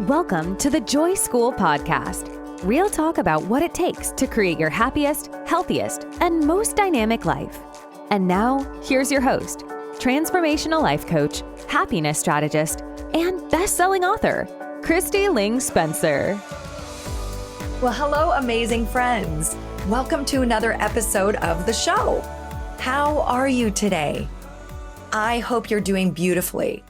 Welcome to the Joy School Podcast. Real talk about what it takes to create your happiest, healthiest, and most dynamic life. And now, here's your host, transformational life coach, happiness strategist, and best-selling author, Kristi Ling Spencer. Well, hello, amazing friends. Welcome to another episode of the show. How are you today? I hope you're doing beautifully.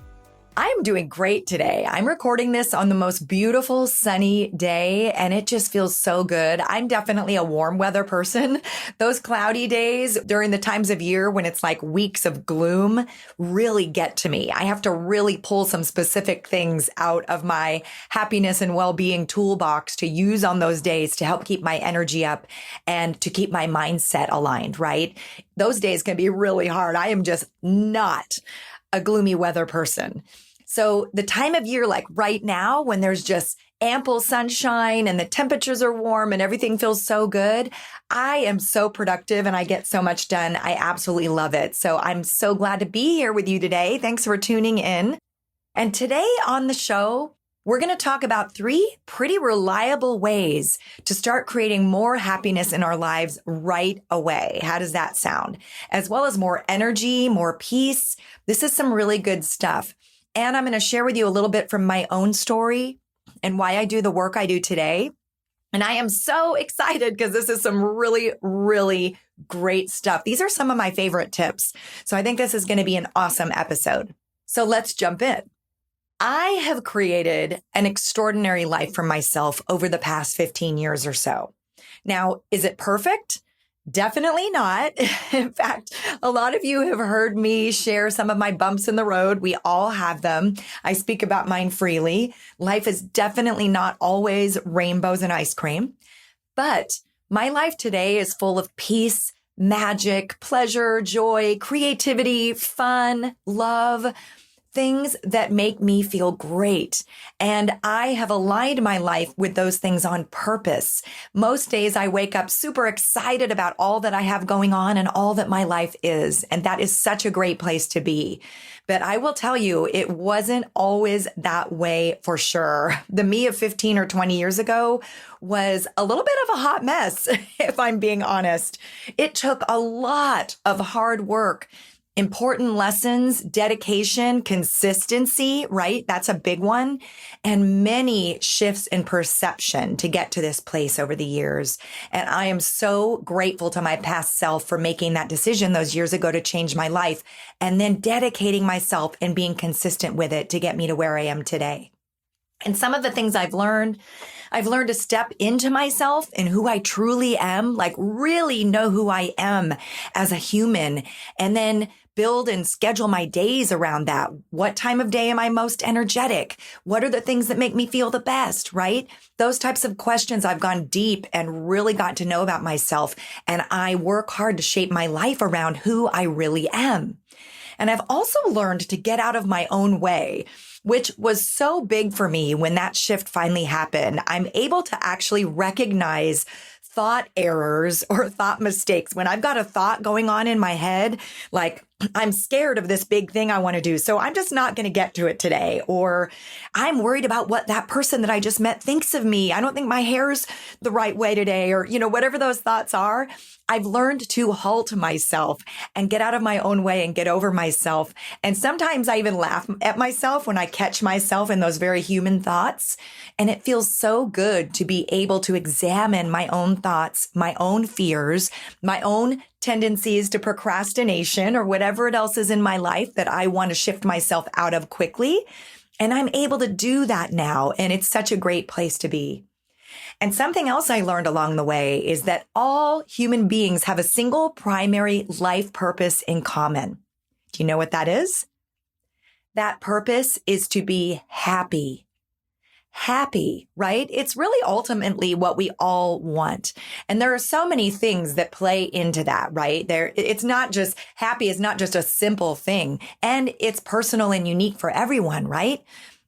I'm doing great today. I'm recording this on the most beautiful sunny day, and it just feels so good. I'm definitely a warm weather person. Those cloudy days during the times of year when it's like weeks of gloom really get to me. I have to really pull some specific things out of my happiness and well-being toolbox to use on those days to help keep my energy up and to keep my mindset aligned, right? Those days can be really hard. I am just not a gloomy weather person. So the time of year, like right now, when there's just ample sunshine and the temperatures are warm and everything feels so good, I am so productive and I get so much done. I absolutely love it. So I'm so glad to be here with you today. Thanks for tuning in. And today on the show, we're going to talk about 3 pretty reliable ways to start creating more happiness in our lives right away. How does that sound? As well as more energy, more peace. This is some really good stuff. And I'm going to share with you a little bit from my own story and why I do the work I do today. And I am so excited because this is some really, really great stuff. These are some of my favorite tips. So I think this is going to be an awesome episode. So let's jump in. I have created an extraordinary life for myself over the past 15 years or so. Now, is it perfect? Definitely not. In fact, a lot of you have heard me share some of my bumps in the road. We all have them. I speak about mine freely. Life is definitely not always rainbows and ice cream, but my life today is full of peace, magic, pleasure, joy, creativity, fun, love, things that make me feel great. And I have aligned my life with those things on purpose. Most days I wake up super excited about all that I have going on and all that my life is. And that is such a great place to be. But I will tell you, it wasn't always that way for sure. The me of 15 or 20 years ago was a little bit of a hot mess, if I'm being honest. It took a lot of hard work, important lessons, dedication, consistency, right? That's a big one. And many shifts in perception to get to this place over the years. And I am so grateful to my past self for making that decision those years ago to change my life and then dedicating myself and being consistent with it to get me to where I am today. And some of the things I've learned to step into myself and who I truly am, like really know who I am as a human, and then build and schedule my days around that. What time of day am I most energetic? What are the things that make me feel the best, right? Those types of questions I've gone deep and really got to know about myself. And I work hard to shape my life around who I really am. And I've also learned to get out of my own way, which was so big for me when that shift finally happened. I'm able to actually recognize thought errors or thought mistakes. When I've got a thought going on in my head, like I'm scared of this big thing I want to do, so I'm just not going to get to it today. Or I'm worried about what that person that I just met thinks of me. I don't think my hair's the right way today, or, whatever those thoughts are. I've learned to halt myself and get out of my own way and get over myself. And sometimes I even laugh at myself when I catch myself in those very human thoughts. And it feels so good to be able to examine my own thoughts, my own fears, my own tendencies to procrastination or whatever else is in my life that I want to shift myself out of quickly. And I'm able to do that now. And it's such a great place to be. And something else I learned along the way is that all human beings have a single primary life purpose in common. Do you know what that is? That purpose is to be happy. Happy, right? It's really ultimately what we all want. And there are so many things that play into that, right? It's not just happy is not just a simple thing, and it's personal and unique for everyone, right?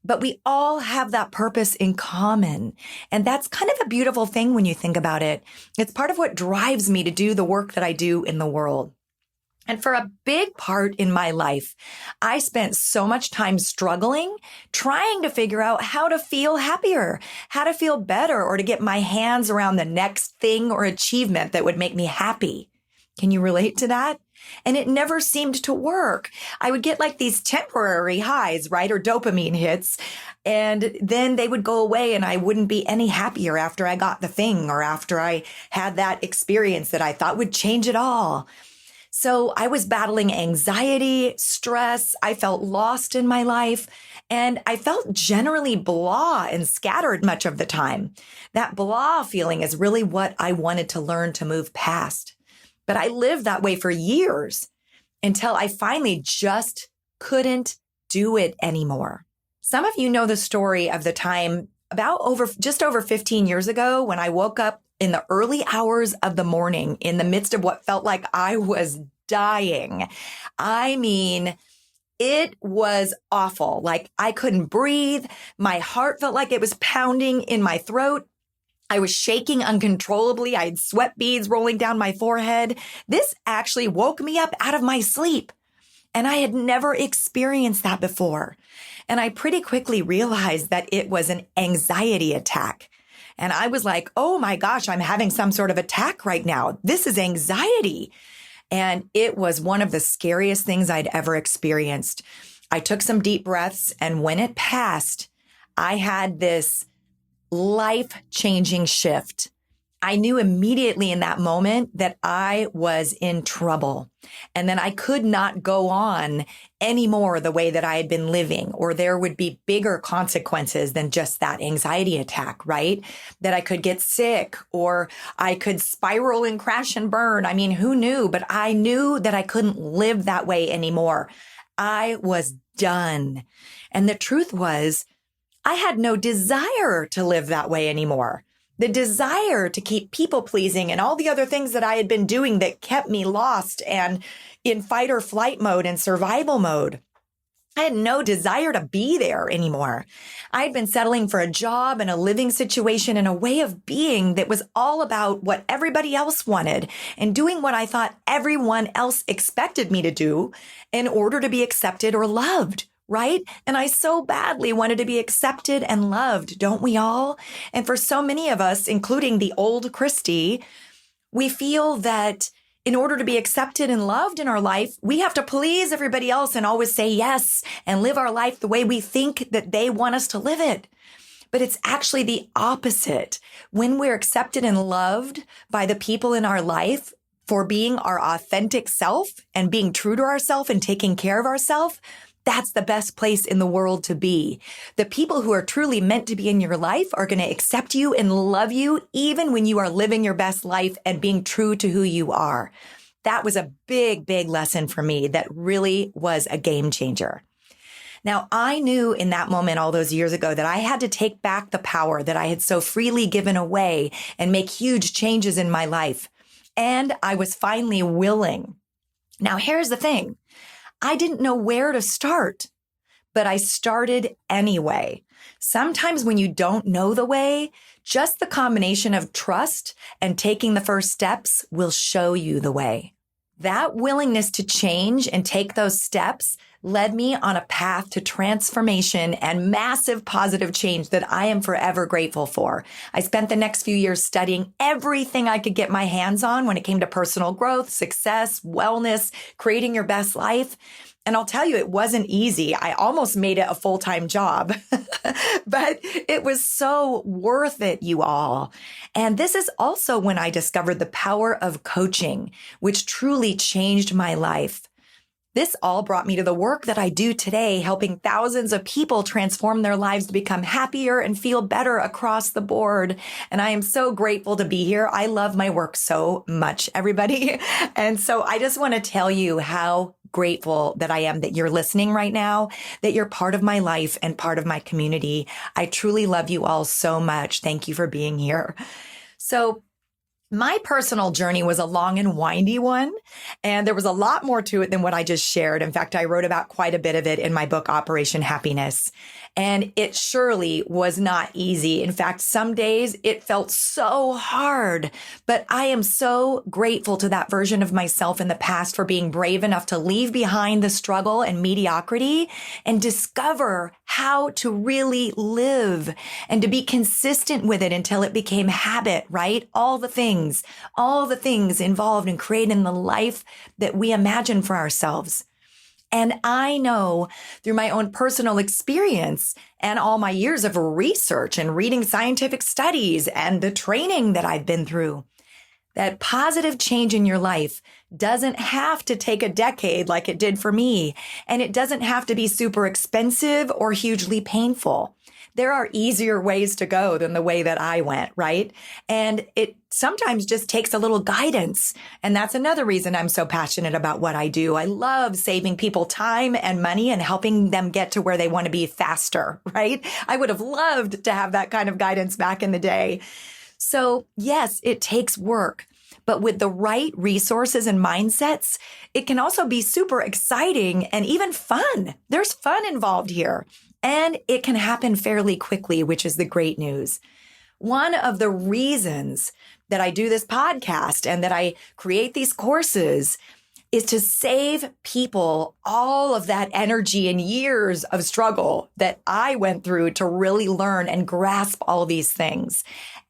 But we all have that purpose in common. And that's kind of a beautiful thing when you think about it. It's part of what drives me to do the work that I do in the world. And for a big part in my life, I spent so much time struggling, trying to figure out how to feel happier, how to feel better, or to get my hands around the next thing or achievement that would make me happy. Can you relate to that? And it never seemed to work. I would get like these temporary highs, right? Or dopamine hits. And then they would go away and I wouldn't be any happier after I got the thing or after I had that experience that I thought would change it all. So I was battling anxiety, stress. I felt lost in my life, and I felt generally blah and scattered much of the time. That blah feeling is really what I wanted to learn to move past. But I lived that way for years until I finally just couldn't do it anymore. Some of you know the story of the time just over 15 years ago when I woke up in the early hours of the morning in the midst of what felt like I was dying. I mean, it was awful. Like I couldn't breathe. My heart felt like it was pounding in my throat. I was shaking uncontrollably. I had sweat beads rolling down my forehead. This actually woke me up out of my sleep. And I had never experienced that before. And I pretty quickly realized that it was an anxiety attack. And I was like, oh my gosh, I'm having some sort of attack right now. This is anxiety. And it was one of the scariest things I'd ever experienced. I took some deep breaths, and when it passed, I had this life-changing shift. I knew immediately in that moment that I was in trouble and that I could not go on anymore the way that I had been living, or there would be bigger consequences than just that anxiety attack, right? That I could get sick or I could spiral and crash and burn. I mean, who knew? But I knew that I couldn't live that way anymore. I was done. And the truth was, I had no desire to live that way anymore. The desire to keep people pleasing and all the other things that I had been doing that kept me lost and in fight or flight mode and survival mode. I had no desire to be there anymore. I'd been settling for a job and a living situation and a way of being that was all about what everybody else wanted and doing what I thought everyone else expected me to do in order to be accepted or loved. Right? And I so badly wanted to be accepted and loved, don't we all? And for so many of us, including the old Kristi, we feel that in order to be accepted and loved in our life, we have to please everybody else and always say yes and live our life the way we think that they want us to live it. But it's actually the opposite. When we're accepted and loved by the people in our life for being our authentic self and being true to ourselves and taking care of ourselves, that's the best place in the world to be. The people who are truly meant to be in your life are going to accept you and love you even when you are living your best life and being true to who you are. That was a big, big lesson for me that really was a game changer. Now, I knew in that moment all those years ago that I had to take back the power that I had so freely given away and make huge changes in my life. And I was finally willing. Now, here's the thing. I didn't know where to start, but I started anyway. Sometimes when you don't know the way, just the combination of trust and taking the first steps will show you the way. That willingness to change and take those steps led me on a path to transformation and massive positive change that I am forever grateful for. I spent the next few years studying everything I could get my hands on when it came to personal growth, success, wellness, creating your best life. And I'll tell you, it wasn't easy. I almost made it a full-time job, but it was so worth it, you all. And this is also when I discovered the power of coaching, which truly changed my life. This all brought me to the work that I do today, helping thousands of people transform their lives to become happier and feel better across the board. And I am so grateful to be here. I love my work so much, everybody. And so I just want to tell you how grateful that I am that you're listening right now, that you're part of my life and part of my community. I truly love you all so much. Thank you for being here. So My personal journey was a long and windy one, and there was a lot more to it than what I just shared. In fact, I wrote about quite a bit of it in my book, Operation Happiness, and it surely was not easy. In fact, some days it felt so hard, but I am so grateful to that version of myself in the past for being brave enough to leave behind the struggle and mediocrity and discover how to really live and to be consistent with it until it became habit, right? All the things involved in creating the life that we imagine for ourselves. And I know through my own personal experience and all my years of research and reading scientific studies and the training that I've been through, that positive change in your life doesn't have to take a decade like it did for me. And it doesn't have to be super expensive or hugely painful. There are easier ways to go than the way that I went, right? And it sometimes just takes a little guidance. And that's another reason I'm so passionate about what I do. I love saving people time and money and helping them get to where they want to be faster, right? I would have loved to have that kind of guidance back in the day. So yes, it takes work, but with the right resources and mindsets, it can also be super exciting and even fun. There's fun involved here. And it can happen fairly quickly, which is the great news. One of the reasons that I do this podcast and that I create these courses is to save people all of that energy and years of struggle that I went through to really learn and grasp all these things,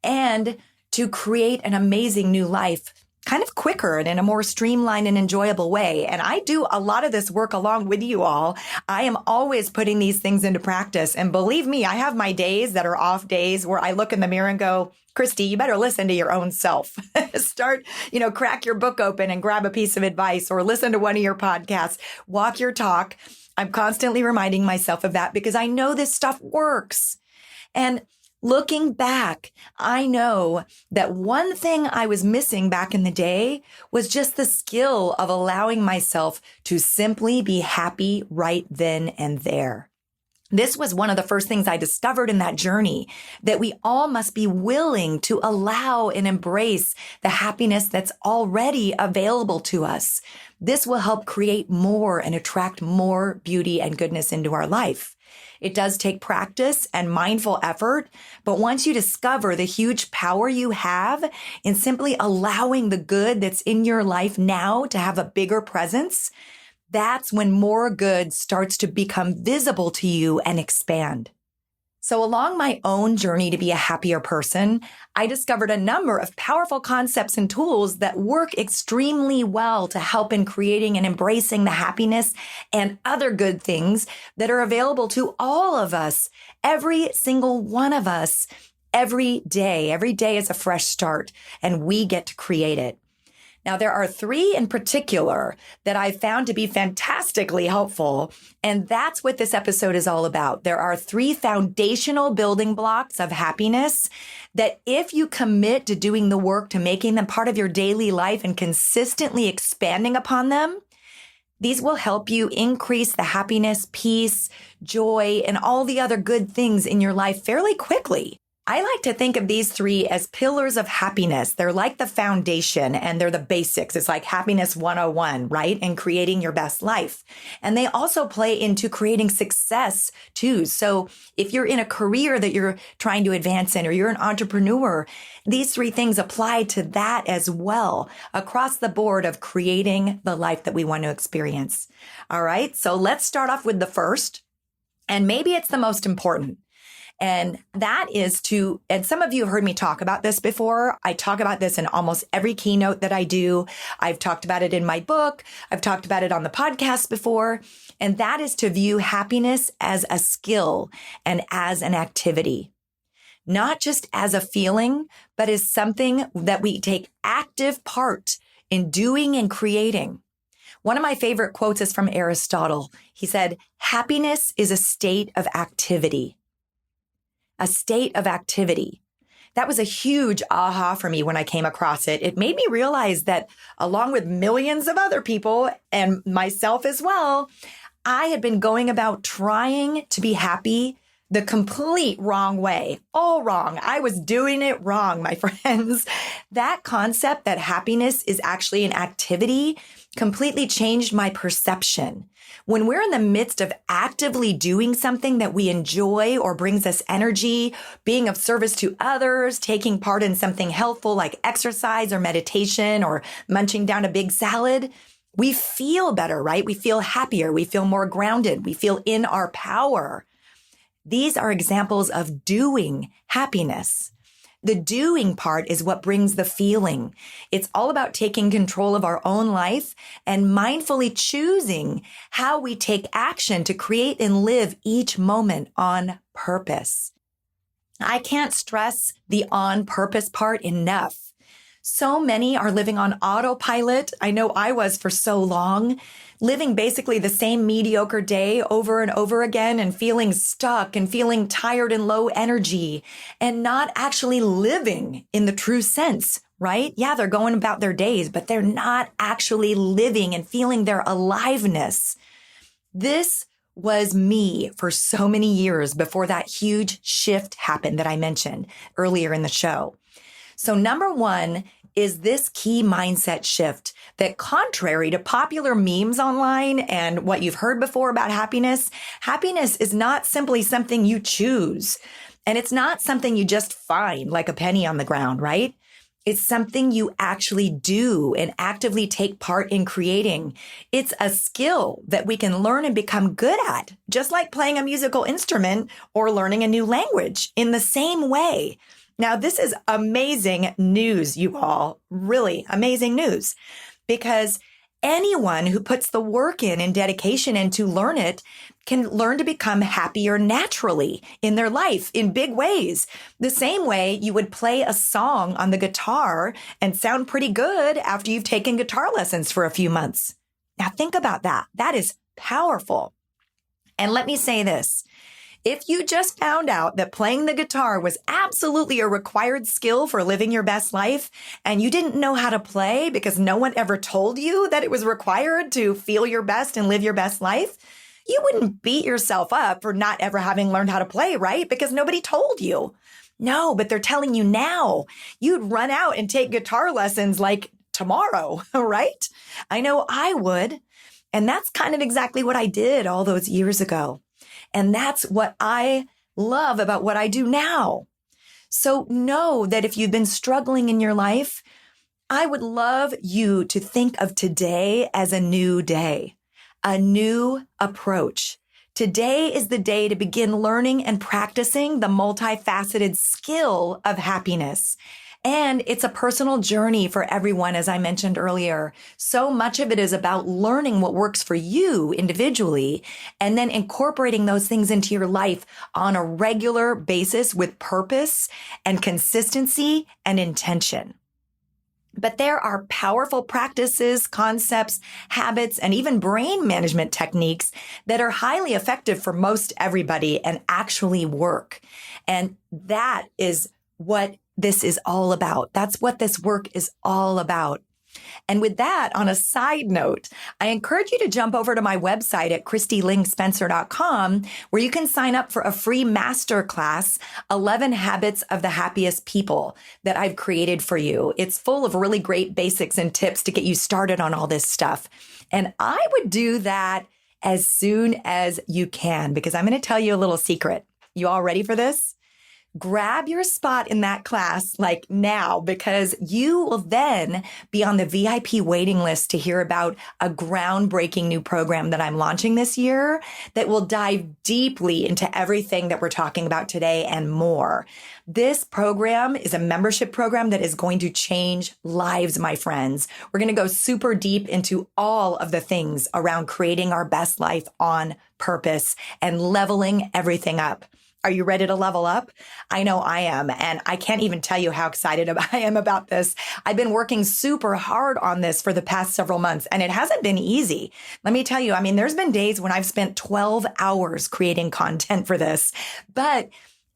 and to create an amazing new life kind of quicker and in a more streamlined and enjoyable way. And I do a lot of this work along with you all. I am always putting these things into practice. And believe me, I have my days that are off days where I look in the mirror and go, Kristi, you better listen to your own self. Start, crack your book open and grab a piece of advice or listen to one of your podcasts, walk your talk. I'm constantly reminding myself of that because I know this stuff works. And looking back, I know that one thing I was missing back in the day was just the skill of allowing myself to simply be happy right then and there. This was one of the first things I discovered in that journey, that we all must be willing to allow and embrace the happiness that's already available to us. This will help create more and attract more beauty and goodness into our life. It does take practice and mindful effort, but once you discover the huge power you have in simply allowing the good that's in your life now to have a bigger presence, that's when more good starts to become visible to you and expand. So along my own journey to be a happier person, I discovered a number of powerful concepts and tools that work extremely well to help in creating and embracing the happiness and other good things that are available to all of us, every single one of us, every day. Every day is a fresh start, and we get to create it. Now, there are three in particular that I found to be fantastically helpful, and that's what this episode is all about. There are three foundational building blocks of happiness that if you commit to doing the work to making them part of your daily life and consistently expanding upon them, these will help you increase the happiness, peace, joy, and all the other good things in your life fairly quickly. I like to think of these three as pillars of happiness. They're like the foundation and they're the basics. It's like happiness 101, right? And creating your best life. And they also play into creating success too. So if you're in a career that you're trying to advance in, or you're an entrepreneur, these three things apply to that as well across the board of creating the life that we want to experience. All right. So let's start off with the first, and maybe it's the most important. And that is and some of you have heard me talk about this before. I talk about this in almost every keynote that I do. I've talked about it in my book. I've talked about it on the podcast before. And that is to view happiness as a skill and as an activity, not just as a feeling, but as something that we take active part in doing and creating. One of my favorite quotes is from Aristotle. He said, "Happiness is a state of activity." A state of activity. That was a huge aha for me when I came across it. It made me realize that along with millions of other people and myself as well, I had been going about trying to be happy the complete wrong way. All wrong. I was doing it wrong, my friends. That concept that happiness is actually an activity completely changed my perception. When we're in the midst of actively doing something that we enjoy or brings us energy, being of service to others, taking part in something helpful like exercise or meditation or munching down a big salad, we feel better, right? We feel happier. We feel more grounded. We feel in our power. These are examples of doing happiness. The doing part is what brings the feeling. It's all about taking control of our own life and mindfully choosing how we take action to create and live each moment on purpose. I can't stress the on purpose part enough. So many are living on autopilot. I know I was for so long, living basically the same mediocre day over and over again and feeling stuck and feeling tired and low energy and not actually living in the true sense, right? Yeah, they're going about their days, but they're not actually living and feeling their aliveness. This was me for so many years before that huge shift happened that I mentioned earlier in the show. So number one is this key mindset shift that, contrary to popular memes online and what you've heard before about happiness, happiness is not simply something you choose. And it's not something you just find like a penny on the ground, right? It's something you actually do and actively take part in creating. It's a skill that we can learn and become good at, just like playing a musical instrument or learning a new language in the same way. Now, this is amazing news, you all, really amazing news, because anyone who puts the work in and dedication in to learn it can learn to become happier naturally in their life in big ways. The same way you would play a song on the guitar and sound pretty good after you've taken guitar lessons for a few months. Now, think about that. That is powerful. And let me say this. If you just found out that playing the guitar was absolutely a required skill for living your best life, and you didn't know how to play because no one ever told you that it was required to feel your best and live your best life, you wouldn't beat yourself up for not ever having learned how to play, right? Because nobody told you. No, but they're telling you now. You'd run out and take guitar lessons like tomorrow, right? I know I would. And that's kind of exactly what I did all those years ago. And that's what I love about what I do now. So know that if you've been struggling in your life, I would love you to think of today as a new day, a new approach. Today is the day to begin learning and practicing the multifaceted skill of happiness. And it's a personal journey for everyone, as I mentioned earlier. So much of it is about learning what works for you individually and then incorporating those things into your life on a regular basis with purpose and consistency and intention. But there are powerful practices, concepts, habits, and even brain management techniques that are highly effective for most everybody and actually work. And that is what this is all about. That's what this work is all about. And with that, on a side note, I encourage you to jump over to my website at KristiLingSpencer.com, where you can sign up for a free masterclass, 11 Habits of the Happiest People, that I've created for you. It's full of really great basics and tips to get you started on all this stuff. And I would do that as soon as you can, because I'm going to tell you a little secret. You all ready for this? Grab your spot in that class like now, because you will then be on the VIP waiting list to hear about a groundbreaking new program that I'm launching this year that will dive deeply into everything that we're talking about today and more. This program is a membership program that is going to change lives, my friends. We're going to go super deep into all of the things around creating our best life on purpose and leveling everything up. Are you ready to level up? I know I am, and I can't even tell you how excited I am about this. I've been working super hard on this for the past several months, and it hasn't been easy. Let me tell you, there's been days when I've spent 12 hours creating content for this, but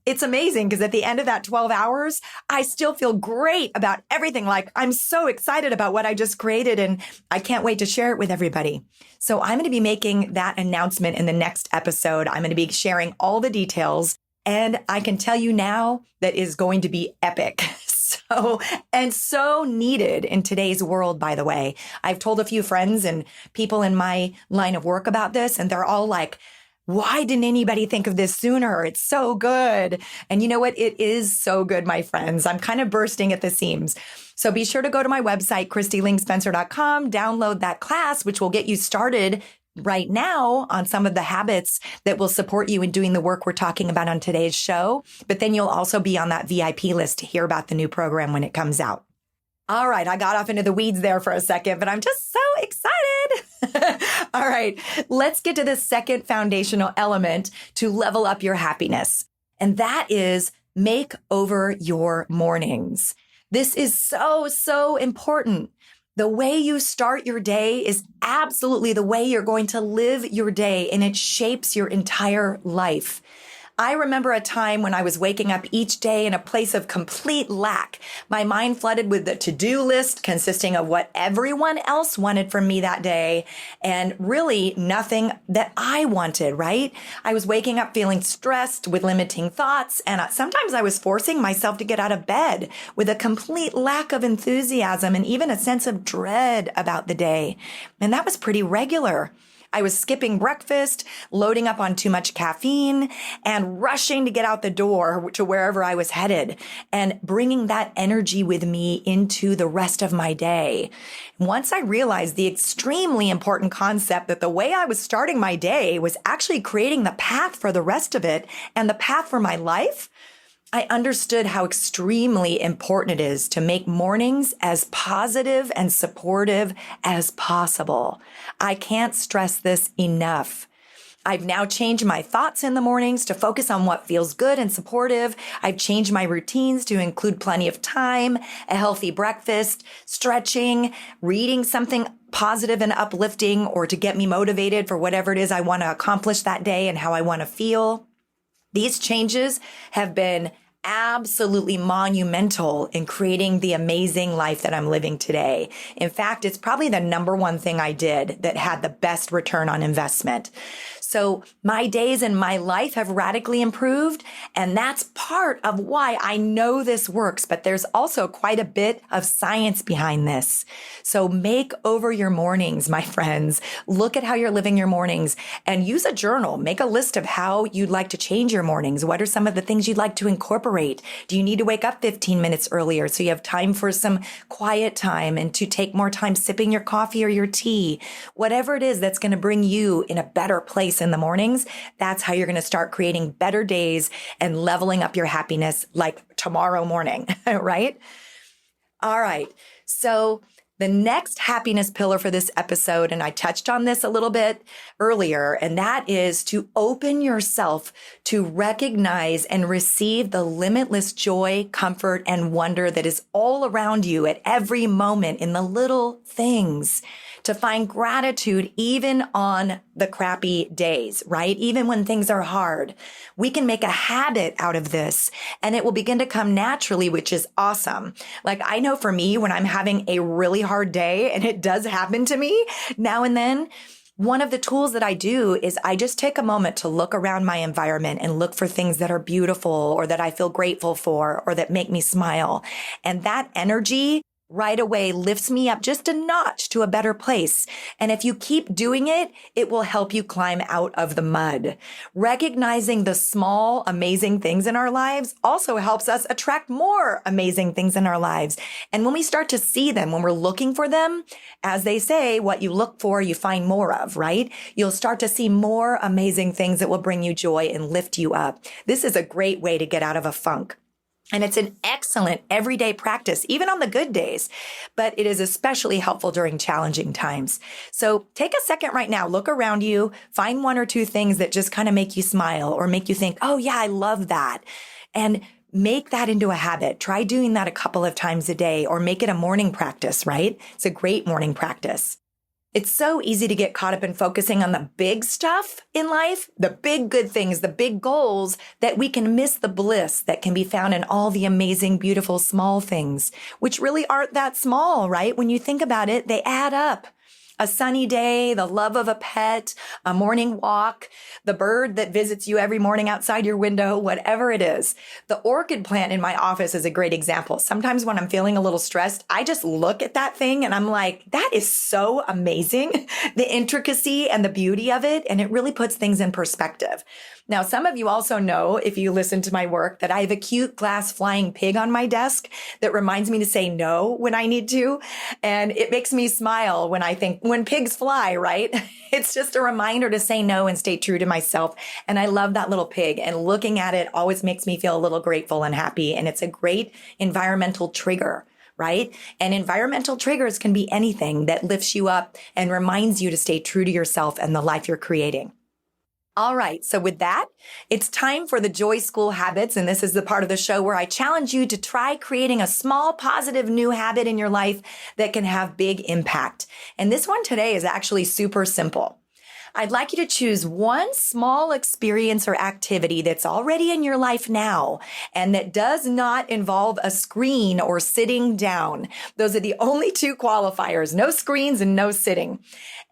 it's amazing because at the end of that 12 hours, I still feel great about everything. Like, I'm so excited about what I just created, and I can't wait to share it with everybody. So I'm going to be making that announcement in the next episode. I'm going to be sharing all the details. And I can tell you now that is going to be epic. So needed in today's world, by the way. I've told a few friends and people in my line of work about this, and they're all like, why didn't anybody think of this sooner? It's so good. And you know what? It is so good, my friends. I'm kind of bursting at the seams. So be sure to go to my website, KristiLingSpencer.com, download that class, which will get you started right now on some of the habits that will support you in doing the work we're talking about on today's show. But then you'll also be on that VIP list to hear about the new program when it comes out. All right, I got off into the weeds there for a second, but I'm just so excited. All right, let's get to the second foundational element to level up your happiness. And that is make over your mornings. This is so important. The way you start your day is absolutely the way you're going to live your day, and it shapes your entire life. I remember a time when I was waking up each day in a place of complete lack. My mind flooded with the to-do list consisting of what everyone else wanted from me that day and really nothing that I wanted, right? I was waking up feeling stressed with limiting thoughts, and sometimes I was forcing myself to get out of bed with a complete lack of enthusiasm and even a sense of dread about the day. And that was pretty regular. I was skipping breakfast, loading up on too much caffeine, and rushing to get out the door to wherever I was headed, and bringing that energy with me into the rest of my day. Once I realized the extremely important concept that the way I was starting my day was actually creating the path for the rest of it and the path for my life, I understood how extremely important it is to make mornings as positive and supportive as possible. I can't stress this enough. I've now changed my thoughts in the mornings to focus on what feels good and supportive. I've changed my routines to include plenty of time, a healthy breakfast, stretching, reading something positive and uplifting, or to get me motivated for whatever it is I want to accomplish that day and how I want to feel. These changes have been absolutely monumental in creating the amazing life that I'm living today. In fact, it's probably the number one thing I did that had the best return on investment. So my days and my life have radically improved, and that's part of why I know this works, but there's also quite a bit of science behind this. So make over your mornings, my friends. Look at how you're living your mornings and use a journal. Make a list of how you'd like to change your mornings. What are some of the things you'd like to incorporate? Do you need to wake up 15 minutes earlier so you have time for some quiet time and to take more time sipping your coffee or your tea? Whatever it is that's going to bring you in a better place in the mornings, that's how you're going to start creating better days and leveling up your happiness like tomorrow morning, right? All right. So the next happiness pillar for this episode, and I touched on this a little bit earlier, and that is to open yourself to recognize and receive the limitless joy, comfort, and wonder that is all around you at every moment in the little things. To find gratitude even on the crappy days, right? Even when things are hard. We can make a habit out of this and it will begin to come naturally, which is awesome. Like I know for me, when I'm having a really hard day, and it does happen to me now and then, one of the tools that I do is I just take a moment to look around my environment and look for things that are beautiful or that I feel grateful for or that make me smile. And that energy right away lifts me up just a notch to a better place. And if you keep doing it, it will help you climb out of the mud. Recognizing the small, amazing things in our lives also helps us attract more amazing things in our lives. And when we start to see them, when we're looking for them, as they say, what you look for, you find more of, right? You'll start to see more amazing things that will bring you joy and lift you up. This is a great way to get out of a funk. And it's an excellent everyday practice, even on the good days, but it is especially helpful during challenging times. So take a second right now, look around you, find one or two things that just kind of make you smile or make you think, oh yeah, I love that. And make that into a habit. Try doing that a couple of times a day or make it a morning practice, right? It's a great morning practice. It's so easy to get caught up in focusing on the big stuff in life, the big good things, the big goals, that we can miss the bliss that can be found in all the amazing, beautiful, small things, which really aren't that small, right? When you think about it, they add up. A sunny day, the love of a pet, a morning walk, the bird that visits you every morning outside your window, whatever it is. The orchid plant in my office is a great example. Sometimes when I'm feeling a little stressed, I just look at that thing and I'm like, that is so amazing, the intricacy and the beauty of it. And it really puts things in perspective. Now, some of you also know, if you listen to my work, that I have a cute glass flying pig on my desk that reminds me to say no when I need to. And it makes me smile when I think, when pigs fly, right? It's just a reminder to say no and stay true to myself. And I love that little pig. And looking at it always makes me feel a little grateful and happy. And it's a great environmental trigger, right? And environmental triggers can be anything that lifts you up and reminds you to stay true to yourself and the life you're creating. All right. So with that, it's time for the Joy School Habits. And this is the part of the show where I challenge you to try creating a small positive new habit in your life that can have big impact. And this one today is actually super simple. I'd like you to choose one small experience or activity that's already in your life now and that does not involve a screen or sitting down. Those are the only two qualifiers, no screens and no sitting.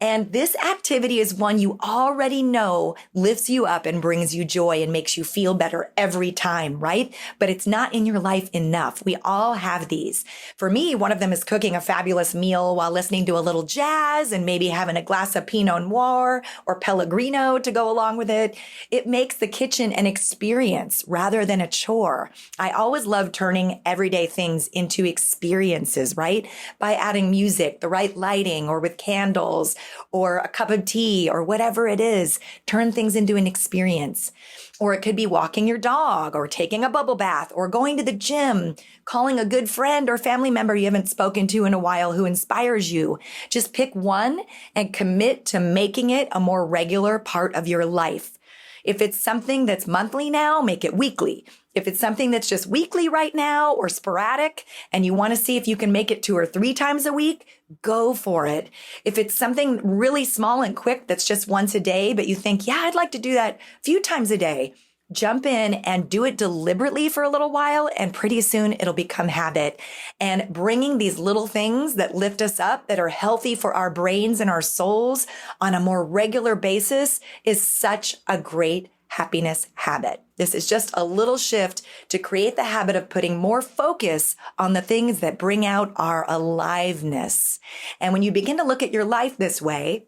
And this activity is one you already know lifts you up and brings you joy and makes you feel better every time, right? But it's not in your life enough. We all have these. For me, one of them is cooking a fabulous meal while listening to a little jazz and maybe having a glass of Pinot Noir or Pellegrino to go along with it. It makes the kitchen an experience rather than a chore. I always love turning everyday things into experiences, right? By adding music, the right lighting, or with candles, or a cup of tea, or whatever it is. Turn things into an experience. Or it could be walking your dog, or taking a bubble bath, or going to the gym, calling a good friend or family member you haven't spoken to in a while who inspires you. Just pick one and commit to making it a more regular part of your life. If it's something that's monthly now, make it weekly. If it's something that's just weekly right now or sporadic and you want to see if you can make it 2 or 3 times a week, go for it. If it's something really small and quick that's just once a day, but you think, yeah, I'd like to do that a few times a day, jump in and do it deliberately for a little while, and pretty soon it'll become habit. And bringing these little things that lift us up, that are healthy for our brains and our souls on a more regular basis is such a great happiness habit. This is just a little shift to create the habit of putting more focus on the things that bring out our aliveness. And when you begin to look at your life this way,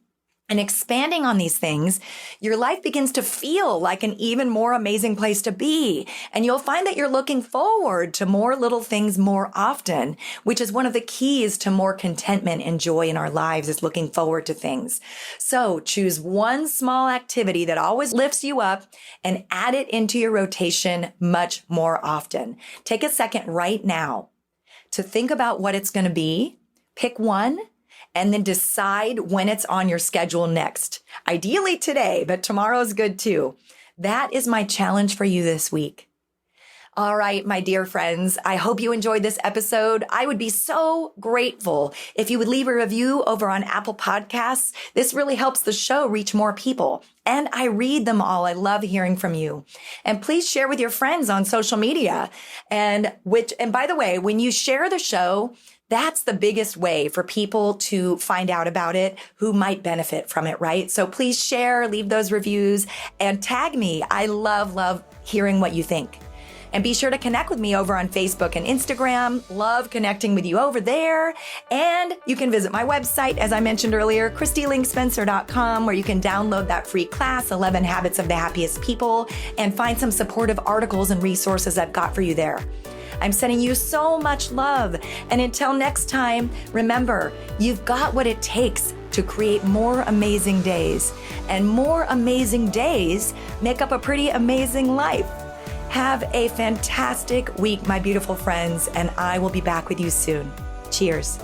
and expanding on these things, your life begins to feel like an even more amazing place to be. And you'll find that you're looking forward to more little things more often, which is one of the keys to more contentment and joy in our lives, is looking forward to things. So choose one small activity that always lifts you up and add it into your rotation much more often. Take a second right now to think about what it's going to be. Pick one. And then decide when it's on your schedule next. Ideally today, but tomorrow's good too. That is my challenge for you this week. All right, my dear friends, I hope you enjoyed this episode. I would be so grateful if you would leave a review over on Apple Podcasts. This really helps the show reach more people. And I read them all. I love hearing from you. And please share with your friends on social media. And by the way, when you share the show, that's the biggest way for people to find out about it who might benefit from it, right? So please share, leave those reviews, and tag me. I love hearing what you think. And be sure to connect with me over on Facebook and Instagram. Love connecting with you over there. And you can visit my website, as I mentioned earlier, KristiLingSpencer.com, where you can download that free class, 11 Habits of the Happiest People, and find some supportive articles and resources I've got for you there. I'm sending you so much love. And until next time, remember, you've got what it takes to create more amazing days. And more amazing days make up a pretty amazing life. Have a fantastic week, my beautiful friends, and I will be back with you soon. Cheers.